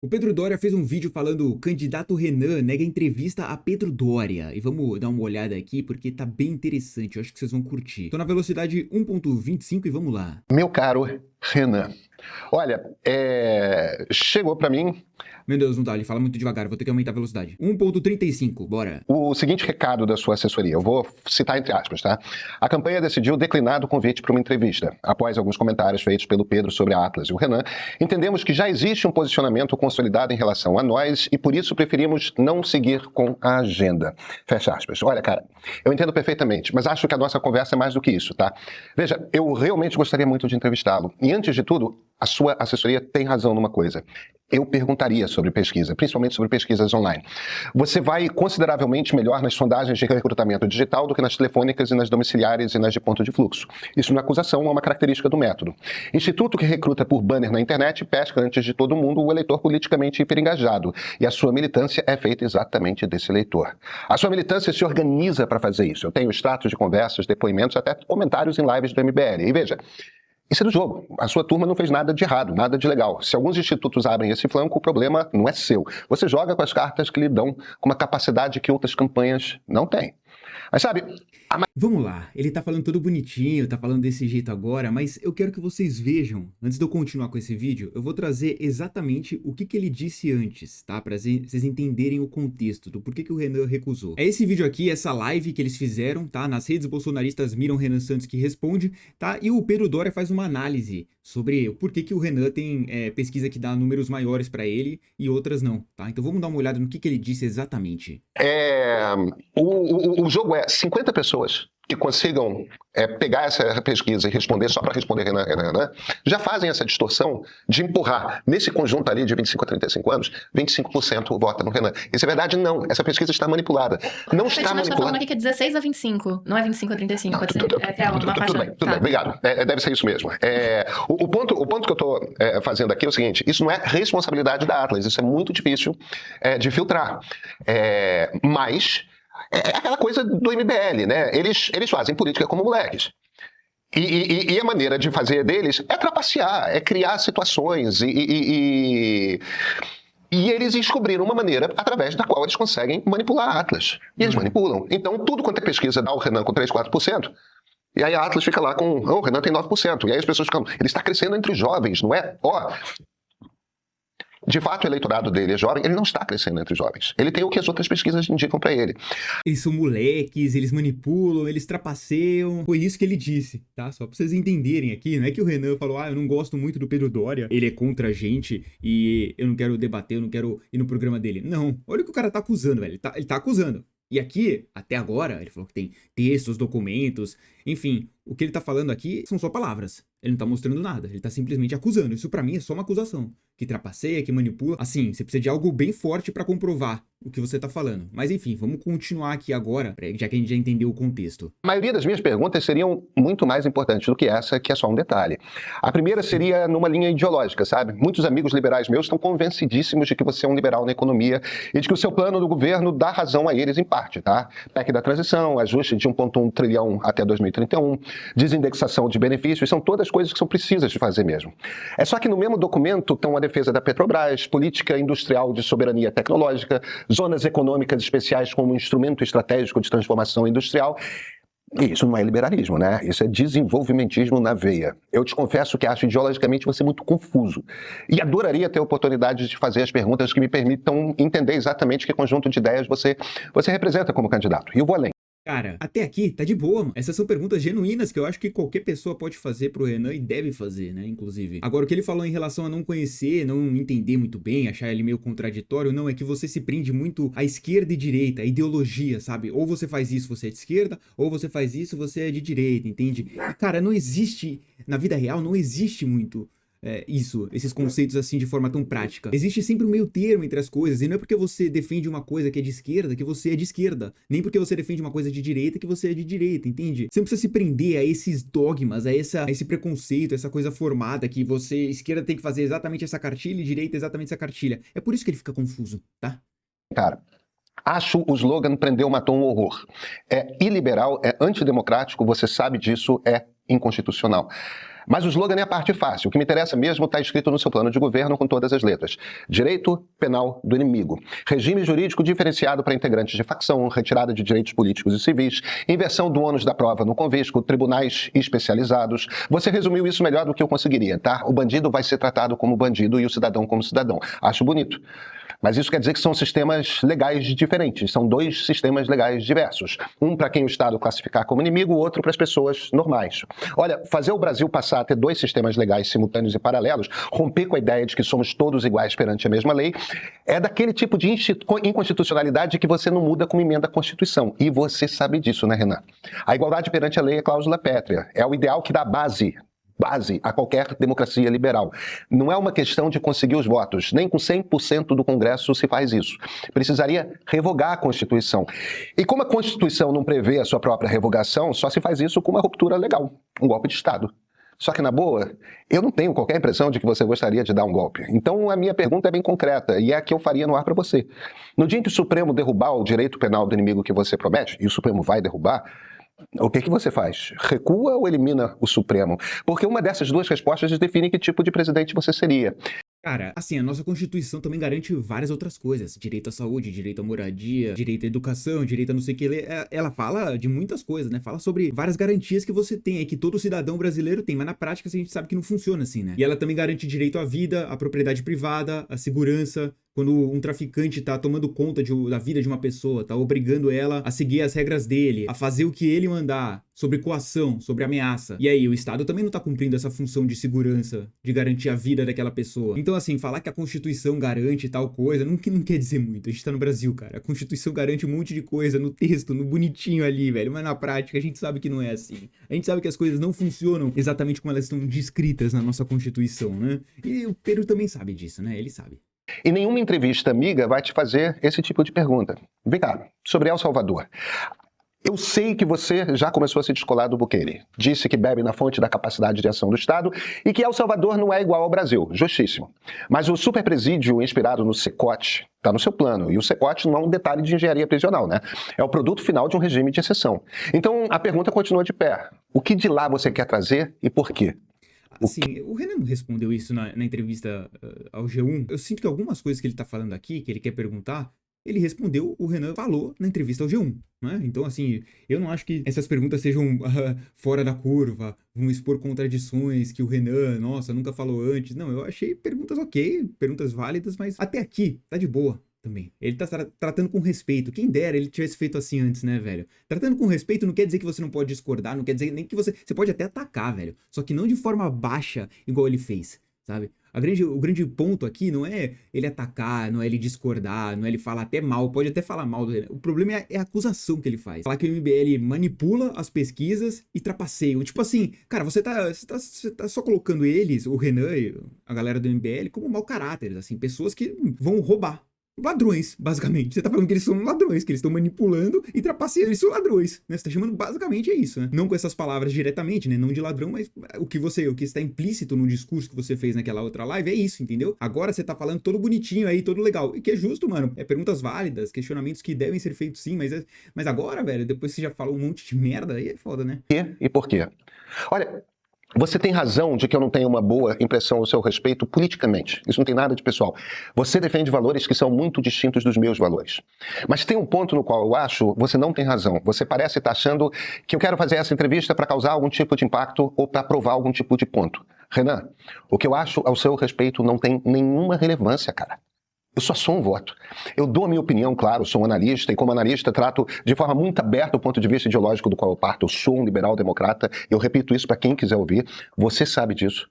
O Pedro Doria fez um vídeo falando candidato Renan nega entrevista a Pedro Doria. E vamos dar uma olhada aqui porque tá bem interessante, eu acho que vocês vão curtir. Tô na velocidade 1.25 e vamos lá. Meu caro Renan, olha, chegou para mim Meu Deus, não dá, ele fala muito devagar, vou ter que aumentar a velocidade. 1.35, bora. o seguinte recado da sua assessoria, eu vou citar entre aspas, tá? A campanha decidiu declinar o convite para uma entrevista, após alguns comentários feitos pelo Pedro sobre a Atlas e o Renan. Entendemos que já existe um posicionamento consolidado em relação a nós e por isso preferimos não seguir com a agenda. Fecha aspas. Olha, cara, eu entendo perfeitamente, mas acho que a nossa conversa é mais do que isso, tá? Veja, eu realmente gostaria muito de entrevistá-lo. E antes de tudo, a sua assessoria tem razão numa coisa. Eu perguntaria sobre pesquisa, principalmente sobre pesquisas online. Você vai consideravelmente melhor nas sondagens de recrutamento digital do que nas telefônicas e nas domiciliares e nas de ponto de fluxo. Isso não é acusação, é uma característica do método. Instituto que recruta por banner na internet pesca antes de todo mundo o eleitor politicamente hiperengajado. E a sua militância é feita exatamente desse eleitor. A sua militância se organiza para fazer isso. Eu tenho extratos de conversas, depoimentos, até comentários em lives do MBL. E veja, isso é do jogo. A sua turma não fez nada de errado, nada de legal. Se alguns institutos abrem esse flanco, o problema não é seu. Você joga com as cartas que lhe dão com uma capacidade que outras campanhas não têm. Mas sabe... Vamos lá, ele tá falando todo bonitinho, tá falando desse jeito agora, mas eu quero que vocês vejam, antes de eu continuar com esse vídeo, eu vou trazer exatamente o que ele disse antes, tá? Pra vocês entenderem o contexto do porquê que o Renan recusou. É esse vídeo aqui, essa live que eles fizeram, tá? Nas redes bolsonaristas miram Renan Santos que responde, tá? E o Pedro Doria faz uma análise sobre o porquê que o Renan tem pesquisa que dá números maiores pra ele e outras não, tá? Então vamos dar uma olhada no que ele disse exatamente. O jogo é 50 pessoas que consigam pegar essa pesquisa e responder só para responder Renan, já fazem essa distorção de empurrar nesse conjunto ali de 25 a 35 anos, 25% vota no Renan. Isso é verdade? Não. Essa pesquisa está manipulada. Não está manipulada. manipulada. Tá falando aqui que é 16 a 25, não é 25 a 35. Não, pode ser. Tudo bem, obrigado. Deve ser isso mesmo. O ponto que eu estou fazendo aqui é o seguinte, isso não é responsabilidade da Atlas, isso é muito difícil de filtrar. Mas... é aquela coisa do MBL, né? Eles fazem política como moleques. E a maneira de fazer deles é trapacear, é criar situações e eles descobriram uma maneira através da qual eles conseguem manipular a Atlas. E eles manipulam. Então, tudo quanto é pesquisa dá o Renan com 3, 4%. E aí a Atlas fica lá com, o Renan tem 9%. E aí as pessoas ficam, ele está crescendo entre os jovens, não é? De fato, o eleitorado dele é jovem, ele não está crescendo entre os jovens. Ele tem o que as outras pesquisas indicam para ele. Eles são moleques, eles manipulam, eles trapaceiam. Foi isso que ele disse, tá? Só pra vocês entenderem aqui, não é que o Renan falou, eu não gosto muito do Pedro Doria, ele é contra a gente e eu não quero debater, eu não quero ir no programa dele. Não, olha o que o cara tá acusando, velho. Ele tá acusando. E aqui, até agora, ele falou que tem textos, documentos, enfim, o que ele tá falando aqui são só palavras. Ele não tá mostrando nada, ele tá simplesmente acusando. Isso pra mim é só uma acusação. Que trapaceia, que manipula. Assim, você precisa de algo bem forte pra comprovar o que você tá falando. Mas enfim, vamos continuar aqui agora, já que a gente já entendeu o contexto. A maioria das minhas perguntas seriam muito mais importantes do que essa, que é só um detalhe. A primeira seria numa linha ideológica, sabe? Muitos amigos liberais meus estão convencidíssimos de que você é um liberal na economia e de que o seu plano do governo dá razão a eles em parte, tá? PEC da transição, ajuste de 1,1 trilhão até 2031, desindexação de benefícios, são todas coisas que são precisas de fazer mesmo. É só que no mesmo documento estão a defesa da Petrobras, política industrial de soberania tecnológica, zonas econômicas especiais como instrumento estratégico de transformação industrial. E isso não é liberalismo, né? Isso é desenvolvimentismo na veia. Eu te confesso que acho ideologicamente você muito confuso. E adoraria ter a oportunidade de fazer as perguntas que me permitam entender exatamente que conjunto de ideias você representa como candidato. E eu vou além. Cara, até aqui tá de boa, mano. Essas são perguntas genuínas que eu acho que qualquer pessoa pode fazer pro Renan e deve fazer, né, inclusive. Agora, o que ele falou em relação a não conhecer, não entender muito bem, achar ele meio contraditório, não, é que você se prende muito à esquerda e direita, à ideologia, sabe? Ou você faz isso, você é de esquerda, ou você faz isso, você é de direita, entende? E, cara, não existe, na vida real, não existe muito... esses conceitos assim de forma tão prática. Existe sempre um meio termo entre as coisas, e não é porque você defende uma coisa que é de esquerda que você é de esquerda, nem porque você defende uma coisa de direita que você é de direita, entende? Você não precisa se prender a esses dogmas, a esse preconceito, essa coisa formada que você, esquerda, tem que fazer exatamente essa cartilha e direita exatamente essa cartilha. É por isso que ele fica confuso, tá? Cara, acho o slogan prendeu, matou um horror. É iliberal, é antidemocrático, você sabe disso, é inconstitucional. Mas o slogan é a parte fácil. O que me interessa mesmo está escrito no seu plano de governo com todas as letras. Direito penal do inimigo. Regime jurídico diferenciado para integrantes de facção, retirada de direitos políticos e civis, inversão do ônus da prova no convésco, tribunais especializados. Você resumiu isso melhor do que eu conseguiria, tá? O bandido vai ser tratado como bandido e o cidadão como cidadão. Acho bonito. Mas isso quer dizer que são sistemas legais diferentes, são dois sistemas legais diversos. Um para quem o Estado classificar como inimigo, o outro para as pessoas normais. Olha, fazer o Brasil passar a ter dois sistemas legais simultâneos e paralelos, romper com a ideia de que somos todos iguais perante a mesma lei, é daquele tipo de inconstitucionalidade que você não muda com emenda à Constituição. E você sabe disso, né, Renan? A igualdade perante a lei é cláusula pétrea. É o ideal que dá base a qualquer democracia liberal. Não é uma questão de conseguir os votos, nem com 100% do Congresso se faz isso. Precisaria revogar a Constituição. E como a Constituição não prevê a sua própria revogação, só se faz isso com uma ruptura legal, um golpe de Estado. Só que, na boa, eu não tenho qualquer impressão de que você gostaria de dar um golpe. Então, a minha pergunta é bem concreta, e é a que eu faria no ar para você. No dia em que o Supremo derrubar o direito penal do inimigo que você promete, e o Supremo vai derrubar, o que você faz? Recua ou elimina o Supremo? Porque uma dessas duas respostas define que tipo de presidente você seria. Cara, assim, a nossa Constituição também garante várias outras coisas. Direito à saúde, direito à moradia, direito à educação, direito a não sei o que. Ela fala de muitas coisas, né? Fala sobre várias garantias que você tem, que todo cidadão brasileiro tem. Mas na prática a gente sabe que não funciona assim, né? E ela também garante direito à vida, à propriedade privada, à segurança. Quando um traficante tá tomando conta da vida de uma pessoa, tá obrigando ela a seguir as regras dele, a fazer o que ele mandar, sobre coação, sobre ameaça. E aí, o Estado também não tá cumprindo essa função de segurança, de garantir a vida daquela pessoa. Então, assim, falar que a Constituição garante tal coisa, não quer dizer muito. A gente tá no Brasil, cara. A Constituição garante um monte de coisa no texto, no bonitinho ali, velho. Mas na prática, a gente sabe que não é assim. A gente sabe que as coisas não funcionam exatamente como elas estão descritas na nossa Constituição, né? E o Pedro também sabe disso, né? Ele sabe. E nenhuma entrevista amiga vai te fazer esse tipo de pergunta. Vem cá, sobre El Salvador. Eu sei que você já começou a se descolar do Bukele. Disse que bebe na fonte da capacidade de ação do Estado e que El Salvador não é igual ao Brasil. Justíssimo. Mas o superpresídio inspirado no Cecote está no seu plano. E o Cecote não é um detalhe de engenharia prisional, né? É o produto final de um regime de exceção. Então, a pergunta continua de pé. O que de lá você quer trazer e por quê? Assim, o Renan não respondeu isso na entrevista ao G1. Eu sinto que algumas coisas que ele tá falando aqui, que ele quer perguntar, ele respondeu, o Renan falou na entrevista ao G1, né? Então, assim, eu não acho que essas perguntas sejam fora da curva, vão expor contradições que o Renan, nossa, nunca falou antes. Não, eu achei perguntas ok, perguntas válidas, mas até aqui tá de boa. Também. Ele tá tratando com respeito. Quem dera ele tivesse feito assim antes, né, velho? Tratando com respeito não quer dizer que você não pode discordar, não quer dizer nem que você pode até atacar, velho. Só que não de forma baixa, igual ele fez, sabe? O grande ponto aqui não é ele atacar, não é ele discordar, não é ele falar até mal, pode até falar mal do Renan. O problema é a acusação que ele faz. Falar que o MBL manipula as pesquisas e trapaceia. Tipo assim, cara, você tá só colocando eles, o Renan e a galera do MBL, como mau caráter, assim, pessoas que vão roubar. Ladrões, basicamente. Você tá falando que eles são ladrões, que eles estão manipulando e trapaceando. Eles são ladrões, né? Você tá chamando basicamente é isso, né? Não com essas palavras diretamente, né? Não de ladrão, mas o que está implícito no discurso que você fez naquela outra live é isso, entendeu? Agora você tá falando todo bonitinho aí, todo legal. E que é justo, mano. É perguntas válidas, questionamentos que devem ser feitos sim, mas agora, velho, depois que você já falou um monte de merda, aí é foda, né? E por quê? Olha, você tem razão de que eu não tenho uma boa impressão ao seu respeito politicamente. Isso não tem nada de pessoal. Você defende valores que são muito distintos dos meus valores. Mas tem um ponto no qual eu acho você não tem razão. Você parece estar achando que eu quero fazer essa entrevista para causar algum tipo de impacto ou para provar algum tipo de ponto. Renan, o que eu acho ao seu respeito não tem nenhuma relevância, cara. Eu só sou um voto. Eu dou a minha opinião, claro, sou um analista, e como analista trato de forma muito aberta o ponto de vista ideológico do qual eu parto. Eu sou um liberal-democrata, eu repito isso para quem quiser ouvir, você sabe disso.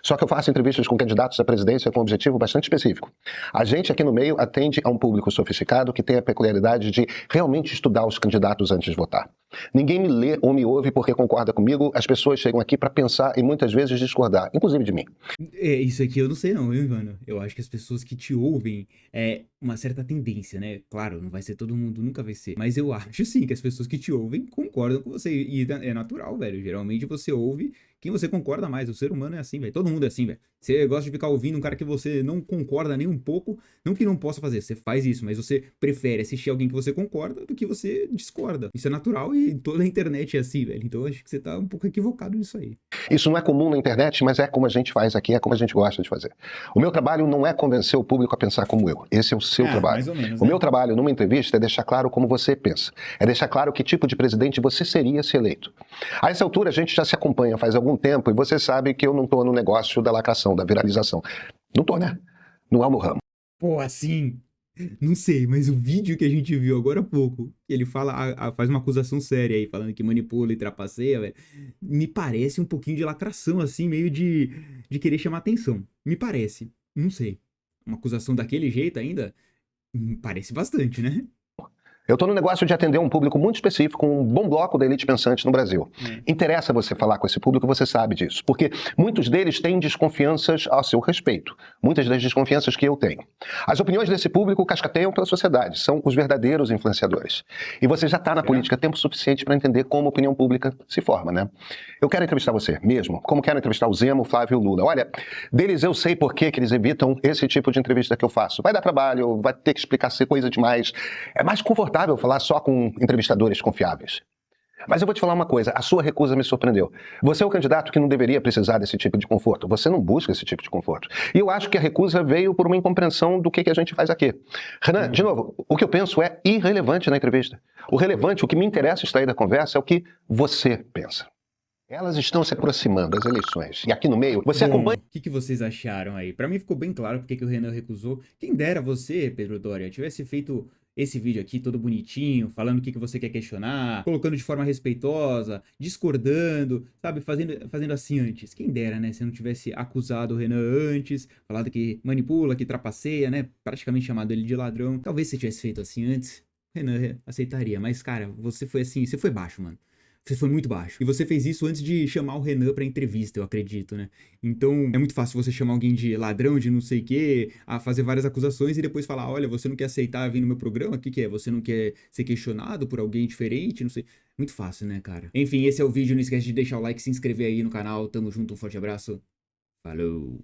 Só que eu faço entrevistas com candidatos à presidência com um objetivo bastante específico. A gente aqui no meio atende a um público sofisticado que tem a peculiaridade de realmente estudar os candidatos antes de votar. Ninguém me lê ou me ouve porque concorda comigo, as pessoas chegam aqui para pensar e muitas vezes discordar, inclusive de mim. Isso aqui eu não sei não, viu, Ivana? Eu acho que as pessoas que te ouvem é uma certa tendência, né? Claro, não vai ser todo mundo, nunca vai ser. Mas eu acho sim que as pessoas que te ouvem concordam com você. E é natural, velho. Geralmente você ouve quem você concorda mais. O ser humano é assim, velho. Todo mundo é assim, velho. Você gosta de ficar ouvindo um cara que você não concorda nem um pouco, não que não possa fazer, você faz isso, mas você prefere assistir alguém que você concorda do que você discorda. Isso é natural e toda a internet é assim, velho. Então eu acho que você tá um pouco equivocado nisso aí. Isso não é comum na internet, mas é como a gente faz aqui, é como a gente gosta de fazer. O meu trabalho não é convencer o público a pensar como eu. Esse é o seu trabalho. Mais ou menos, O né? meu trabalho numa entrevista é deixar claro como você pensa. É deixar claro que tipo de presidente você seria se eleito. A essa altura a gente já se acompanha faz algum tempo e você sabe que eu não tô no negócio da lacração, da viralização. Não tô, né? Não é o meu ramo. Pô, assim, não sei, mas o vídeo que a gente viu agora há pouco, que ele fala, faz uma acusação séria aí, falando que manipula e trapaceia, velho, me parece um pouquinho de lacração, assim, meio de querer chamar atenção. Me parece. Não sei. Uma acusação daquele jeito ainda, parece bastante, né? Eu estou no negócio de atender um público muito específico, um bom bloco da elite pensante no Brasil. Interessa você falar com esse público, você sabe disso, porque muitos deles têm desconfianças a seu respeito, muitas das desconfianças que eu tenho. As opiniões desse público cascateiam pela sociedade, são os verdadeiros influenciadores. E você já está na política tempo suficiente para entender como a opinião pública se forma, né? Eu quero entrevistar você mesmo, como quero entrevistar o Zema, o Flávio e o Lula. Olha, deles eu sei por que eles evitam esse tipo de entrevista que eu faço. Vai dar trabalho, vai ter que explicar ser coisa demais. É mais confortável falar só com entrevistadores confiáveis. Mas eu vou te falar uma coisa, a sua recusa me surpreendeu. Você é o candidato que não deveria precisar desse tipo de conforto. Você não busca esse tipo de conforto. E eu acho que a recusa veio por uma incompreensão do que a gente faz aqui. Renan, de novo, o que eu penso é irrelevante na entrevista. O relevante, o que me interessa extrair da conversa é o que você pensa. Elas estão se aproximando das eleições. E aqui no meio, você acompanha... O que vocês acharam aí? Pra mim ficou bem claro porque que o Renan recusou. Quem dera você, Pedro Doria, tivesse feito esse vídeo aqui todo bonitinho, falando o que você quer questionar, colocando de forma respeitosa, discordando, sabe? Fazendo assim antes. Quem dera, né? Se não tivesse acusado o Renan antes, falado que manipula, que trapaceia, né? Praticamente chamado ele de ladrão. Talvez se tivesse feito assim antes, o Renan aceitaria. Mas, cara, você foi assim, você foi baixo, mano. Você foi muito baixo. E você fez isso antes de chamar o Renan pra entrevista, eu acredito, né? Então, é muito fácil você chamar alguém de ladrão, de não sei o quê, a fazer várias acusações e depois falar, olha, você não quer aceitar vir no meu programa? O que que é? Você não quer ser questionado por alguém diferente? Não sei. Muito fácil, né, cara? Enfim, esse é o vídeo. Não esquece de deixar o like, se inscrever aí no canal. Tamo junto, um forte abraço. Falou!